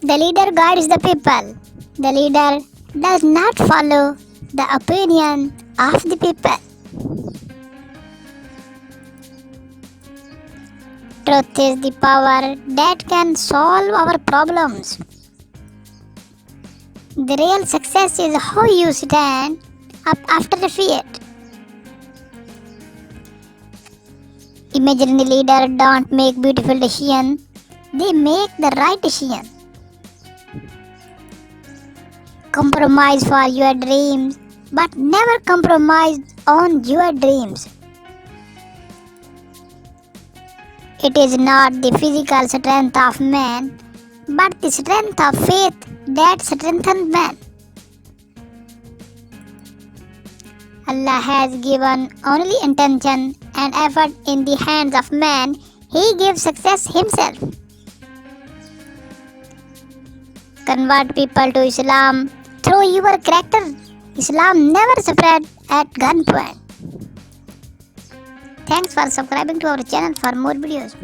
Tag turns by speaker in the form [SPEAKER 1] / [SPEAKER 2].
[SPEAKER 1] The leader guides the people. The leader does not follow the opinion of the people. Truth is the power that can solve our problems. The real success is how you stand up after defeat. Imaginary leaders don't make beautiful decisions, they make the right decision. Compromise for your dreams, but never compromise on your dreams. It is not the physical strength of man, but the strength of faith that strengthens man. Allah has given only intention and effort in the hands of man. He gives success himself. Convert people to Islam through your character. Islam never spread at gunpoint. Thanks for subscribing to our channel for more videos.